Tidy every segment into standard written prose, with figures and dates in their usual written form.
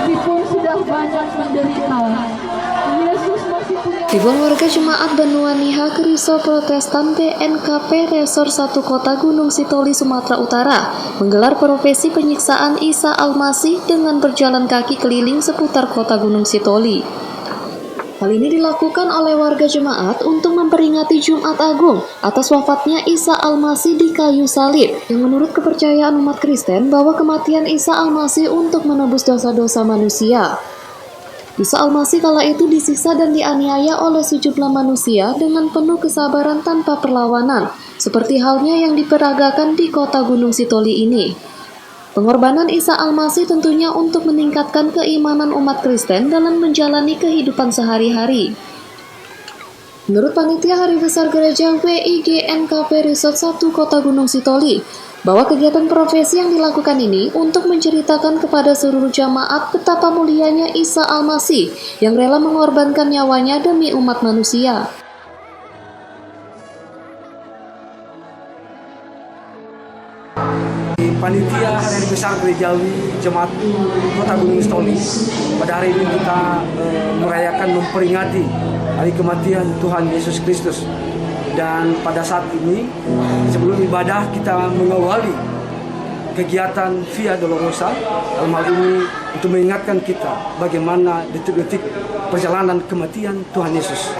meskipun sudah banyak menderita. Yesus masih punya. Ribuan warga jemaat Benua Niha Kristo Protestan BNKP Resor 1 Kota Gunung Sitoli, Sumatera Utara menggelar profesi penyiksaan Isa Al-Masih dengan berjalan kaki keliling seputar kota Gunung Sitoli. Hal ini dilakukan oleh warga jemaat untuk memperingati Jumat Agung atas wafatnya Isa Al-Masih di kayu salib, yang menurut kepercayaan umat Kristen bahwa kematian Isa Al-Masih untuk menebus dosa-dosa manusia. Isa Al-Masih kala itu disiksa dan dianiaya oleh sejumlah manusia dengan penuh kesabaran tanpa perlawanan, seperti halnya yang diperagakan di kota Gunung Sitoli ini. Pengorbanan Isa Al-Masih tentunya untuk meningkatkan keimanan umat Kristen dalam menjalani kehidupan sehari-hari. Menurut Panitia Hari Besar Gereja WIGNKP Resor 1 Kota Gunung Sitoli, bahwa kegiatan profesi yang dilakukan ini untuk menceritakan kepada seluruh jamaat betapa mulianya Isa Al-Masih yang rela mengorbankan nyawanya demi umat manusia. Panitia Hari Besar Gerejawi Jemaat Kota Gunung Sitoli, pada hari ini kita merayakan memperingati hari kematian Tuhan Yesus Kristus. Dan pada saat ini sebelum ibadah kita mengawali kegiatan Via Dolorosa, dalam hal ini untuk mengingatkan kita bagaimana detik-detik perjalanan kematian Tuhan Yesus.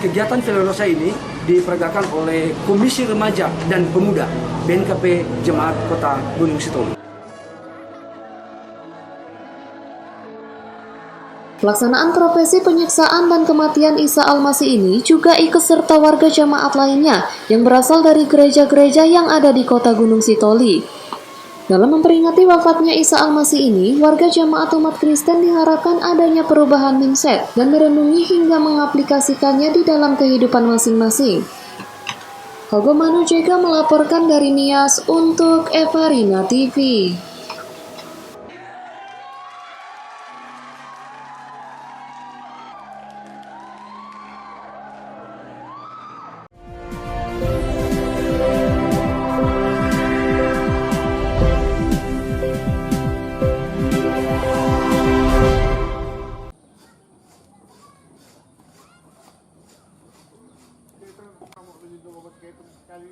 Kegiatan Via Dolorosa ini diperagakan oleh Komisi Remaja dan Pemuda BNKP Jemaat Kota Gunung Sitoli. Pelaksanaan profesi penyiksaan dan kematian Isa Al-Masih ini juga ikut serta warga jemaat lainnya yang berasal dari gereja-gereja yang ada di kota Gunung Sitoli. Dalam memperingati wafatnya Isa Al-Masih ini, warga jemaat umat Kristen diharapkan adanya perubahan mindset dan merenungi hingga mengaplikasikannya di dalam kehidupan masing-masing. Hogo Manu Jega melaporkan dari Nias untuk Evarina TV.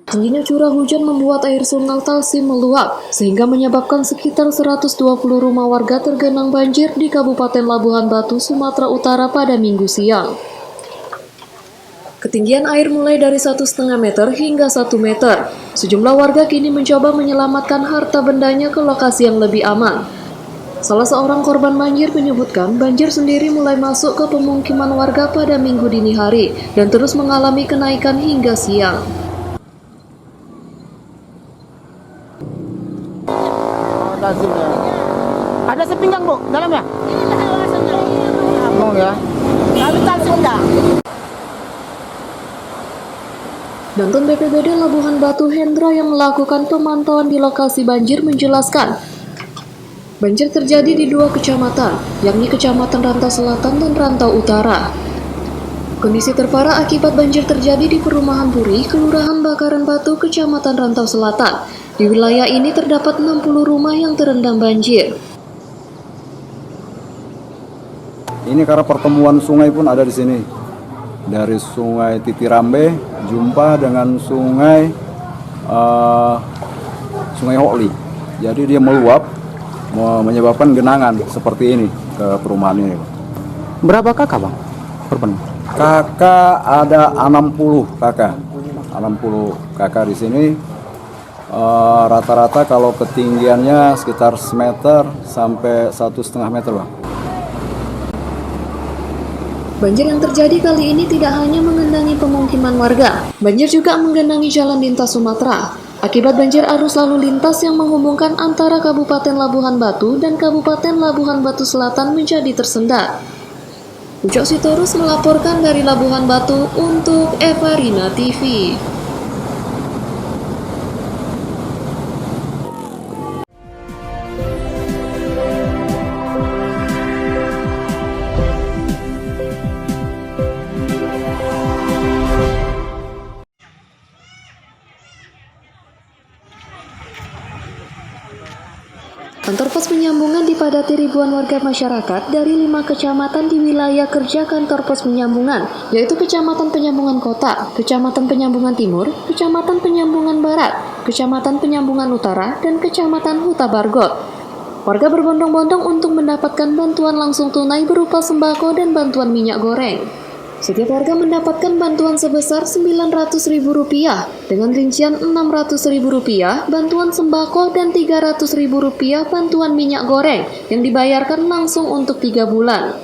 Tingginya curah hujan membuat air sungai Talsim meluap, sehingga menyebabkan sekitar 120 rumah warga tergenang banjir di Kabupaten Labuhan Batu, Sumatera Utara pada Minggu siang. Ketinggian air mulai dari 1,5 meter hingga 1 meter. Sejumlah warga kini mencoba menyelamatkan harta bendanya ke lokasi yang lebih aman. Salah seorang korban banjir menyebutkan banjir sendiri mulai masuk ke pemukiman warga pada Minggu dini hari dan terus mengalami kenaikan hingga siang. Ada sepinggang, Bu, dalamnya? Mau ya? Tapi talsim enggak? Danton BPBD Labuhan Batu Hendra yang melakukan pemantauan di lokasi banjir menjelaskan, banjir terjadi di 2 kecamatan, yakni Kecamatan Rantau Selatan dan Rantau Utara. Kondisi terparah akibat banjir terjadi di Perumahan Puri, Kelurahan Bakaran Batu, Kecamatan Rantau Selatan. Di wilayah ini terdapat 60 rumah yang terendam banjir. Ini karena pertemuan sungai pun ada di sini. Dari Sungai Titirambe jumpa dengan Sungai Hokli. Jadi dia meluap, menyebabkan genangan seperti ini ke perumahan ini. Berapa kakak, Bang? Korban? Kakak ada 60 kakak. 60 kakak di sini. Rata-rata kalau ketinggiannya sekitar 1 meter sampai 1,5 meter, Bang. Banjir yang terjadi kali ini tidak hanya mengendangi pemukiman warga, banjir juga menggenangi jalan lintas Sumatera. Akibat banjir, arus lalu lintas yang menghubungkan antara Kabupaten Labuhan Batu dan Kabupaten Labuhan Batu Selatan menjadi tersendat. Ucok Sitorus melaporkan dari Labuhan Batu untuk Evarina TV. Kantor pos penyambungan di dipadati ribuan warga masyarakat dari 5 kecamatan di wilayah kerja kantor pos penyambungan, yaitu Kecamatan Penyambungan Kota, Kecamatan Penyambungan Timur, Kecamatan Penyambungan Barat, Kecamatan Penyambungan Utara, dan Kecamatan Huta Bargot. Warga berbondong-bondong untuk mendapatkan bantuan langsung tunai berupa sembako dan bantuan minyak goreng. Setiap warga mendapatkan bantuan sebesar Rp900.000 dengan rincian Rp600.000 bantuan sembako dan Rp300.000 bantuan minyak goreng yang dibayarkan langsung untuk 3 bulan.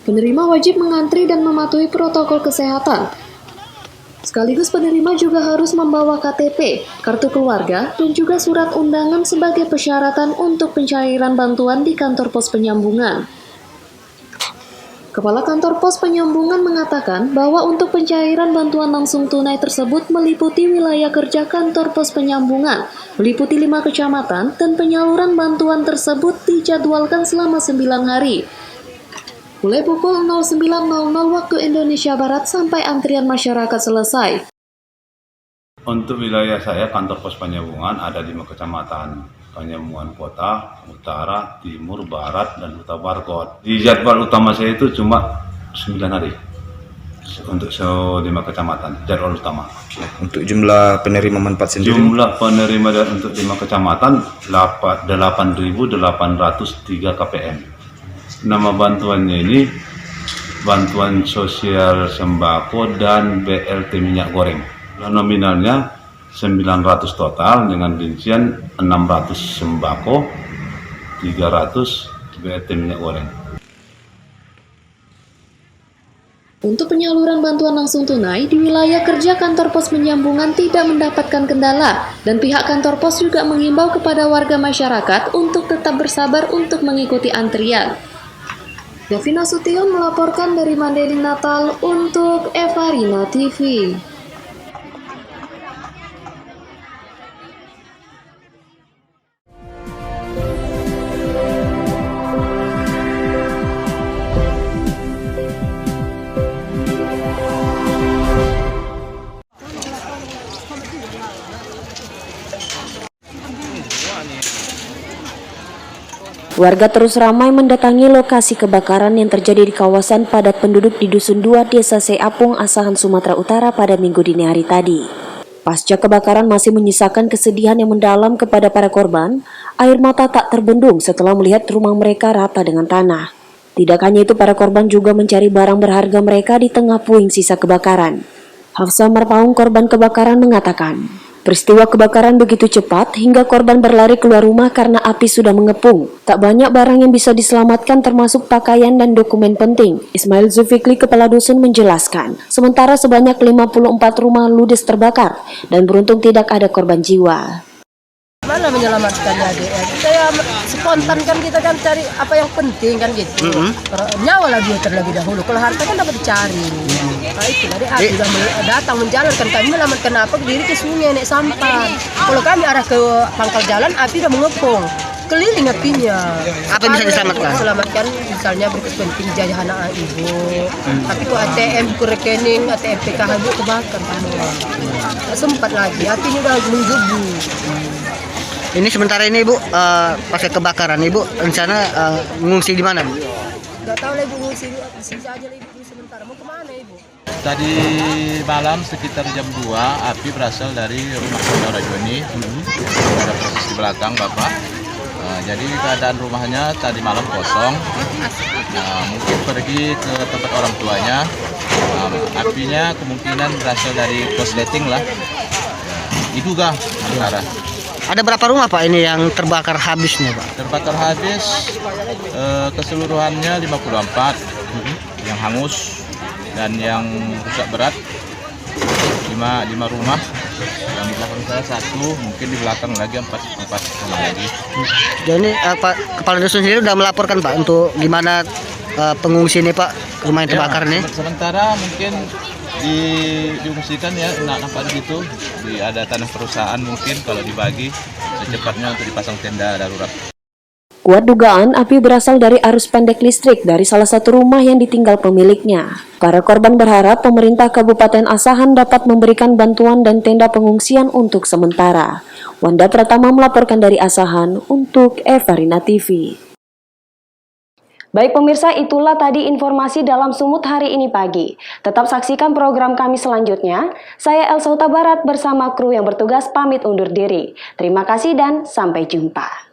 Penerima wajib mengantri dan mematuhi protokol kesehatan. Sekaligus penerima juga harus membawa KTP, kartu keluarga, dan juga surat undangan sebagai persyaratan untuk pencairan bantuan di kantor pos penyambungan. Kepala Kantor Pos Penyambungan mengatakan bahwa untuk pencairan bantuan langsung tunai tersebut meliputi wilayah kerja Kantor Pos Penyambungan, meliputi 5 kecamatan, dan penyaluran bantuan tersebut dijadwalkan selama 9 hari. Mulai pukul 09.00 waktu Indonesia Barat sampai antrian masyarakat selesai. Untuk wilayah saya, Kantor Pos Penyambungan ada 5 kecamatan. Penyambungan Kota, Utara, Timur, Barat, dan Huta Bargot. Di jadwal utama saya itu cuma 9 hari untuk 5 kecamatan, jadwal utama. Untuk jumlah penerima manfaat sendiri? Jumlah penerima untuk 5 kecamatan 8.803 KPM. Nama bantuannya ini bantuan sosial sembako dan BLT minyak goreng. Nominalnya 900 total dengan rincian 600 sembako, 300 BLT minyak goreng. Untuk penyaluran bantuan langsung tunai di wilayah kerja kantor pos penyambungan tidak mendapatkan kendala dan pihak kantor pos juga mengimbau kepada warga masyarakat untuk tetap bersabar untuk mengikuti antrian. Davina Sution melaporkan dari Mandailing Natal untuk Evarina TV. Warga terus ramai mendatangi lokasi kebakaran yang terjadi di kawasan padat penduduk di Dusun 2, Desa Seapung, Asahan, Sumatera Utara pada Minggu dini hari tadi. Pasca kebakaran masih menyisakan kesedihan yang mendalam kepada para korban, air mata tak terbendung setelah melihat rumah mereka rata dengan tanah. Tidak hanya itu, para korban juga mencari barang berharga mereka di tengah puing sisa kebakaran. Hafsa Marpaung, korban kebakaran, mengatakan, peristiwa kebakaran begitu cepat hingga korban berlari keluar rumah karena api sudah mengepung. Tak banyak barang yang bisa diselamatkan termasuk pakaian dan dokumen penting. Ismail Zulfikri, kepala dusun, menjelaskan, sementara sebanyak 54 rumah ludes terbakar dan beruntung tidak ada korban jiwa. Mana menyelamatkannya, Dek? Kita ya spontan kan, kita kan cari apa yang penting kan gitu. Nyawa lah dia terlebih dahulu. Kalau harta kan dapat dicari. Nah itu lah, Dek sudah datang menjalankan, kami melamatkan apa diri ke sungai naik sampah. Kalau kami arah ke pangkal jalan, api sudah mengepung. Keliling apinya. Apa yang bisa diselamatkan? Selamatkan misalnya berkepenting jaya anak ibu. Tapi kok ATM, buku rekening, ATM PKH ibu kebakar semua. Sempat lagi, apinya udah menggebu. Ini sementara ini Ibu, pasca kebakaran Ibu rencana mengungsi di mana Bu? Gak tahu lah Ibu, ngungsi saja lah Ibu sementara. Mau kemana Ibu? Tadi malam sekitar jam 2 api berasal dari rumah saudara Joni. Ada proses di belakang Bapak. Jadi keadaan rumahnya tadi malam kosong. Mungkin pergi ke tempat orang tuanya. Apinya kemungkinan berasal dari korsleting lah. Diduga antara. Ada berapa rumah Pak ini yang terbakar habisnya Pak? Terbakar habis keseluruhannya 54 yang hangus dan yang rusak berat 5 rumah. Yang di belakang saya 1, mungkin di belakang lagi 4 rumah lagi. Jadi Kepala Dusun sendiri sudah melaporkan Pak untuk gimana pengungsi ini Pak, rumah yang terbakar ini? Sementara mungkin diungsikan ya, nampak di situ ada tanah perusahaan, mungkin kalau dibagi secepatnya untuk dipasang tenda darurat. Kuat dugaan api berasal dari arus pendek listrik dari salah satu rumah yang ditinggal pemiliknya. Para korban berharap pemerintah Kabupaten Asahan dapat memberikan bantuan dan tenda pengungsian untuk sementara. Wanda Pratama melaporkan dari Asahan untuk Evarina TV. Baik pemirsa, itulah tadi informasi dalam Sumut hari ini pagi. Tetap saksikan program kami selanjutnya. Saya Elsa Huta Barat bersama kru yang bertugas pamit undur diri. Terima kasih dan sampai jumpa.